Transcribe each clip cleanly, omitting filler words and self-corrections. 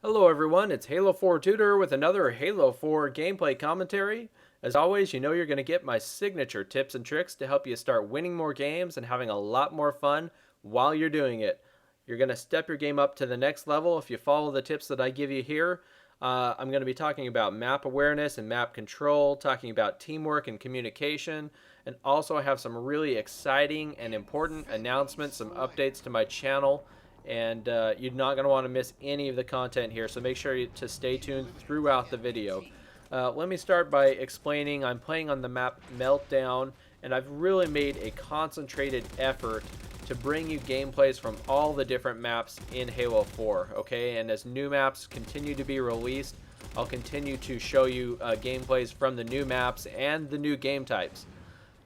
Hello everyone, it's Halo 4 Tutor with another Halo 4 gameplay commentary. As always, you know you're going to get my signature tips and tricks to help you start winning more games and having a lot more fun while you're doing it. You're going to step your game up to the next level if you follow the tips that I give you here. I'm going to be talking about map awareness and map control, talking about teamwork and communication, and also I have some really exciting and important announcements, some updates to my channel, and you're not going to want to miss any of the content here, so make sure to stay tuned throughout the video. Let me start by explaining I'm playing on the map Meltdown, and I've really made a concentrated effort to bring you gameplays from all the different maps in Halo 4, okay? And as new maps continue to be released, I'll continue to show you gameplays from the new maps and the new game types.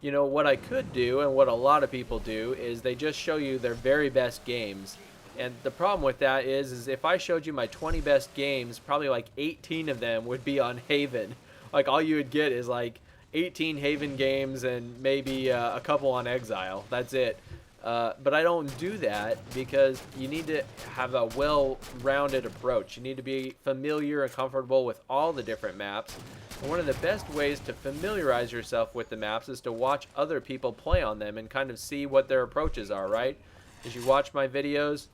You know, what I could do, and what a lot of people do, is they just show you their very best games. And the problem with that is if I showed you my 20 best games, probably like 18 of them would be on Haven. Like all you would get is like 18 Haven games and maybe a couple on Exile. That's it. But I don't do that because you need to have a well-rounded approach. You need to be familiar and comfortable with all the different maps. And one of the best ways to familiarize yourself with the maps is to watch other people play on them and kind of see what their approaches are, right? As you watch my videos,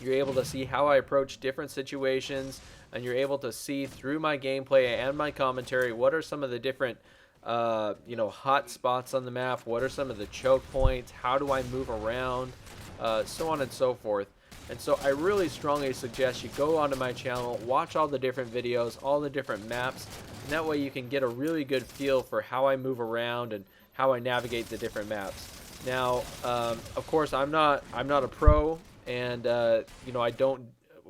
you're able to see how I approach different situations, and you're able to see through my gameplay and my commentary what are some of the different hot spots on the map, what are some of the choke points, how do I move around, so on and so forth. And so I really strongly suggest you go onto my channel, watch all the different videos, all the different maps, and that way you can get a really good feel for how I move around and how I navigate the different maps. Now, of course, I'm not a pro, and I don't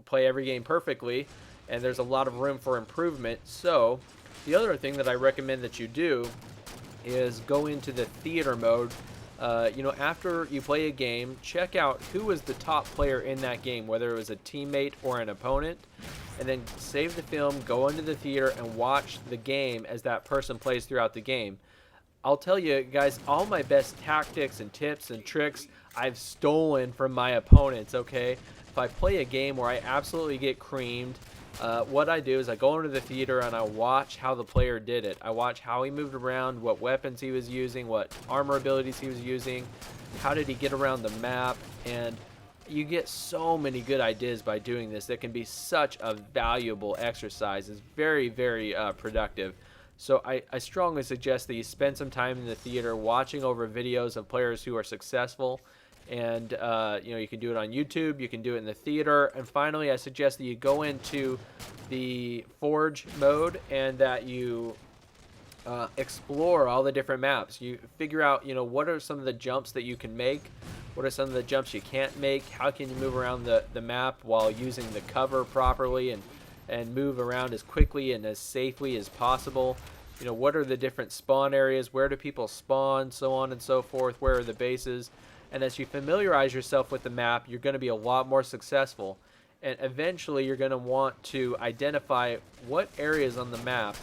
play every game perfectly, and there's a lot of room for improvement. So the other thing that I recommend that you do is go into the theater mode. After you play a game, check out who was the top player in that game, whether it was a teammate or an opponent, and then save the film, go into the theater, and watch the game as that person plays throughout the game. I'll tell you guys, all my best tactics and tips and tricks I've stolen from my opponents, okay? If I play a game where I absolutely get creamed, what I do is I go into the theater and I watch how the player did it. I watch how he moved around, what weapons he was using, what armor abilities he was using, how did he get around the map, and you get so many good ideas by doing this. That can be such a valuable exercise. It's very, very productive. So I strongly suggest that you spend some time in the theater watching over videos of players who are successful. And, you can do it on YouTube, you can do it in the theater. And finally, I suggest that you go into the Forge mode and that you explore all the different maps. You figure out, what are some of the jumps that you can make? What are some of the jumps you can't make? How can you move around the map while using the cover properly and move around as quickly and as safely as possible? What are the different spawn areas? Where do people spawn? So on and so forth. Where are the bases? And as you familiarize yourself with the map, you're going to be a lot more successful. And eventually you're going to want to identify what areas on the map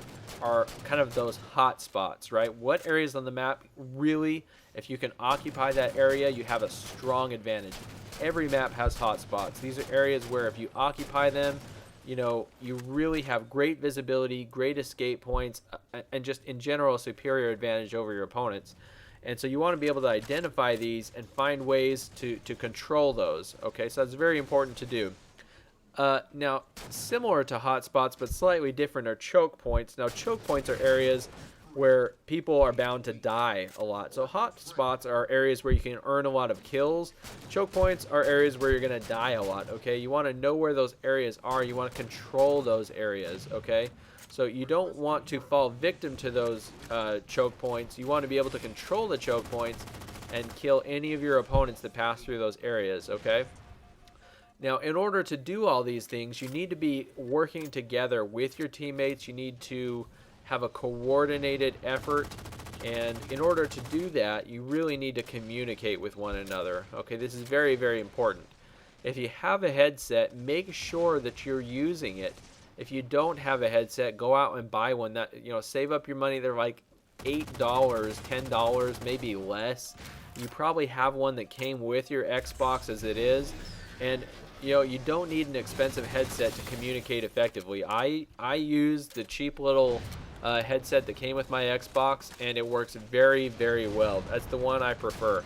are kind of those hot spots, right? What areas on the map really, if you can occupy that area, you have a strong advantage. Every map has hot spots. These are areas where if you occupy them, you really have great visibility, great escape points, and just in general a superior advantage over your opponents. And so you want to be able to identify these and find ways to control those. Okay, so that's very important to do. Now, similar to hotspots but slightly different are choke points. Now, choke points are areas where people are bound to die a lot. So hotspots are areas where you can earn a lot of kills. Choke points are areas where you're going to die a lot, okay? You want to know where those areas are. You want to control those areas, okay? So you don't want to fall victim to those choke points. You want to be able to control the choke points and kill any of your opponents that pass through those areas, okay? Now, in order to do all these things, you need to be working together with your teammates. You need to have a coordinated effort, and in order to do that, you really need to communicate with one another. Okay, this is very, very important. If you have a headset, make sure that you're using it. If you don't have a headset, go out and buy one. That, save up your money. They're like $8, $10, maybe less. You probably have one that came with your Xbox as it is. And you don't need an expensive headset to communicate effectively. I use the cheap little headset that came with my Xbox, and it works very, very well. That's the one I prefer.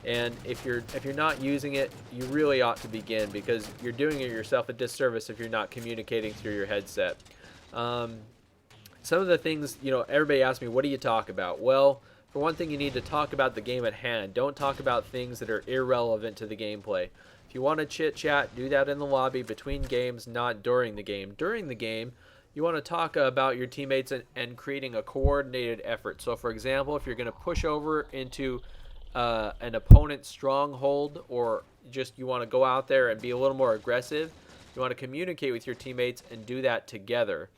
And if you're not using it, you really ought to begin, because you're doing it yourself a disservice if you're not communicating through your headset. Some of the things, everybody asks me, what do you talk about? Well, for one thing, you need to talk about the game at hand. Don't talk about things that are irrelevant to the gameplay. If you want to chit chat, do that in the lobby between games, not during the game. During the game, you want to talk about your teammates and creating a coordinated effort. So for example, if you're going to push over into an opponent's stronghold, or just you want to go out there and be a little more aggressive, you want to communicate with your teammates and do that together.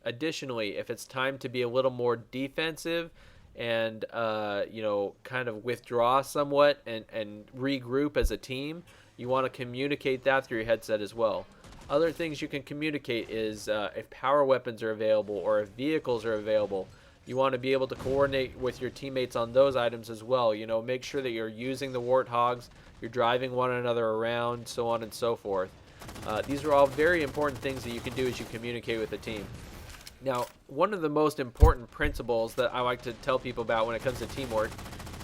Additionally, if it's time to be a little more defensive and kind of withdraw somewhat and regroup as a team, you want to communicate that through your headset as well. Other things you can communicate is if power weapons are available or if vehicles are available. You want to be able to coordinate with your teammates on those items as well. Make sure that you're using the warthogs, you're driving one another around, so on and so forth. These are all very important things that you can do as you communicate with the team. Now, one of the most important principles that I like to tell people about when it comes to teamwork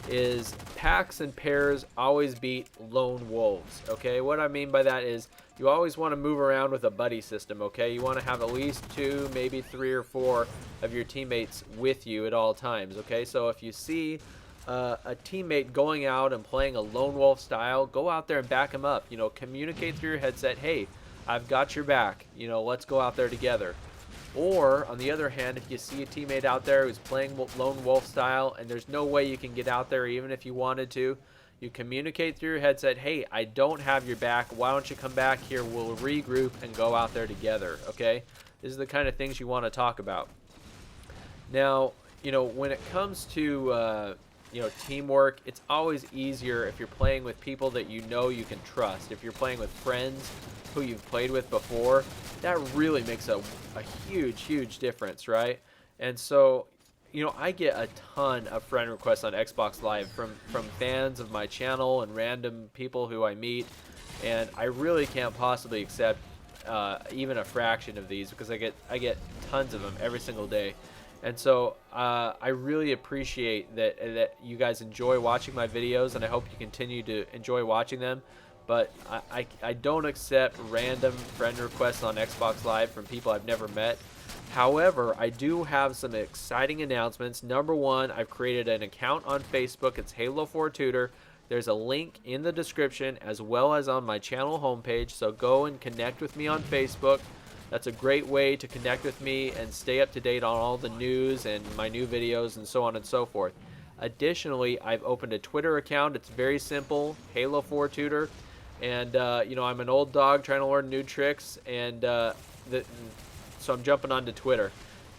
is packs and pairs always beat lone wolves, okay? What I mean by that is you always want to move around with a buddy system, okay? You want to have at least 2, maybe 3 or 4 of your teammates with you at all times, okay? So if you see a teammate going out and playing a lone wolf style, go out there and back him up. Communicate through your headset, hey, I've got your back, let's go out there together. Or, on the other hand, if you see a teammate out there who's playing lone wolf style and there's no way you can get out there even if you wanted to, you communicate through your headset, hey, I don't have your back, why don't you come back here, we'll regroup and go out there together, okay? This is the kind of things you want to talk about. Now, when it comes to, teamwork, it's always easier if you're playing with people that you can trust. If you're playing with friends who you've played with before, that really makes a huge difference, right? And so, I get a ton of friend requests on Xbox Live from fans of my channel and random people who I meet, and I really can't possibly accept even a fraction of these, because I get tons of them every single day. And so I really appreciate that you guys enjoy watching my videos, and I hope you continue to enjoy watching them. But I don't accept random friend requests on Xbox Live from people I've never met. However, I do have some exciting announcements. Number one, I've created an account on Facebook. It's Halo 4 Tutor. There's a link in the description as well as on my channel homepage. So go and connect with me on Facebook. That's a great way to connect with me and stay up to date on all the news and my new videos and so on and so forth. Additionally, I've opened a Twitter account. It's very simple, Halo 4 Tutor. And, I'm an old dog trying to learn new tricks, and so I'm jumping onto Twitter.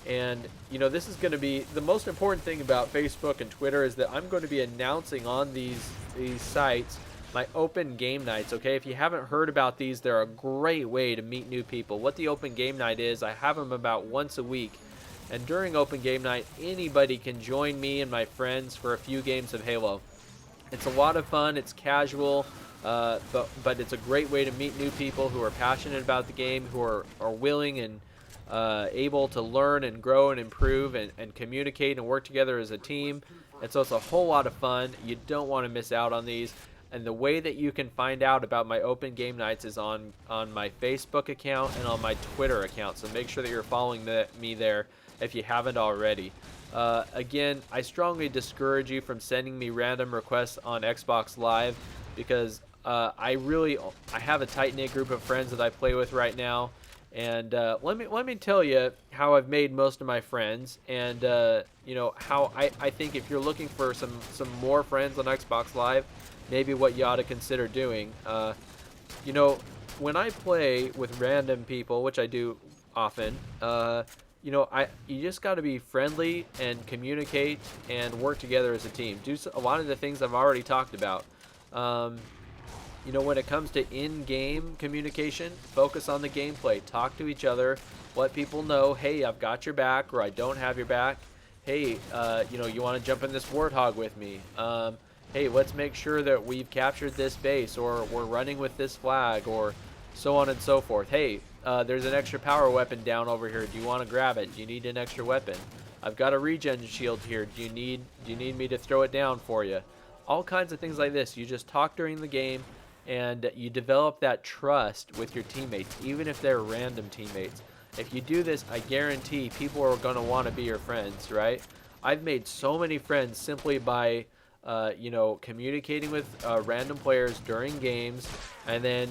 And, this is going to be the most important thing about Facebook and Twitter, is that I'm going to be announcing on these sites my open game nights, okay? If you haven't heard about these, they're a great way to meet new people. What the open game night is, I have them about once a week. And during open game night, anybody can join me and my friends for a few games of Halo. It's a lot of fun, it's casual. But it's a great way to meet new people who are passionate about the game, who are willing and able to learn and grow and improve and communicate and work together as a team. And so it's a whole lot of fun. You don't want to miss out on these. And the way that you can find out about my open game nights is on my Facebook account and on my Twitter account. So make sure that you're following me there if you haven't already. Again, I strongly discourage you from sending me random requests on Xbox Live, because I have a tight-knit group of friends that I play with right now, and let me tell you how I've made most of my friends, and how I think if you're looking for some more friends on Xbox Live, maybe what you ought to consider doing. When I play with random people, which I do often, you just got to be friendly and communicate and work together as a team. Do a lot of the things I've already talked about. When it comes to in-game communication, focus on the gameplay. Talk to each other. Let people know, hey, I've got your back, or I don't have your back. Hey, you want to jump in this warthog with me? Hey, let's make sure that we've captured this base, or we're running with this flag, or so on and so forth. Hey, there's an extra power weapon down over here. Do you want to grab it? Do you need an extra weapon? I've got a regen shield here. Do you need me to throw it down for you? All kinds of things like this. You just talk during the game, and you develop that trust with your teammates, even if they're random teammates. If you do this, I guarantee people are going to want to be your friends, right? I've made so many friends simply by communicating with random players during games, and then,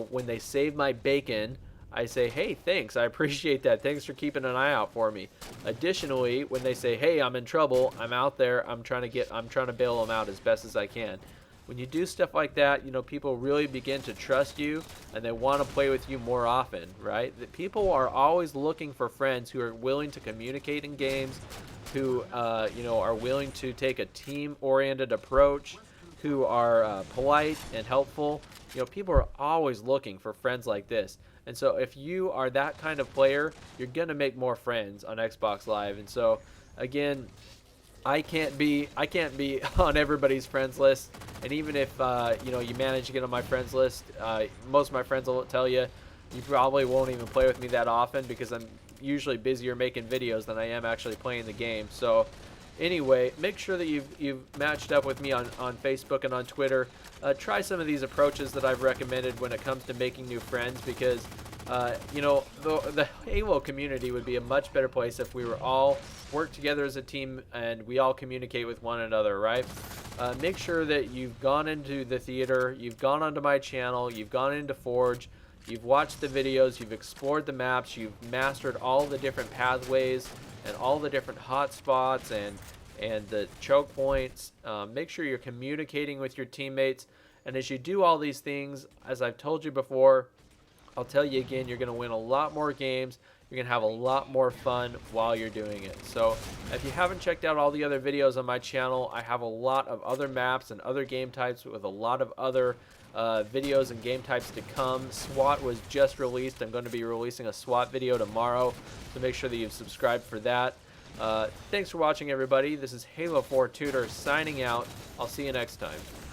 when they save my bacon, I say, hey, thanks, I appreciate that. Thanks for keeping an eye out for me. Additionally, when they say, hey, I'm in trouble, I'm out there, I'm trying to bail them out as best as I can. When you do stuff like that, people really begin to trust you, and they want to play with you more often, right? That people are always looking for friends who are willing to communicate in games, who are willing to take a team-oriented approach, who are polite and helpful. People are always looking for friends like this. And so if you are that kind of player, you're going to make more friends on Xbox Live. And so, again, I can't be on everybody's friends list. And even if you manage to get on my friends list, most of my friends will tell you probably won't even play with me that often, because I'm usually busier making videos than I am actually playing the game. So anyway, make sure that you've matched up with me on Facebook and on Twitter. Try some of these approaches that I've recommended when it comes to making new friends, because the Halo community would be a much better place if we were all work together as a team and we all communicate with one another, right? Make sure that you've gone into the theater, you've gone onto my channel, you've gone into Forge, you've watched the videos, you've explored the maps, you've mastered all the different pathways and all the different hot spots and the choke points. Make sure you're communicating with your teammates. And as you do all these things, as I've told you before, I'll tell you again, you're going to win a lot more games. You're going to have a lot more fun while you're doing it. So if you haven't checked out all the other videos on my channel, I have a lot of other maps and other game types with a lot of other videos and game types to come. SWAT was just released. I'm going to be releasing a SWAT video tomorrow, so make sure that you've subscribed for that. Thanks for watching, everybody. This is Halo 4 Tutor signing out. I'll see you next time.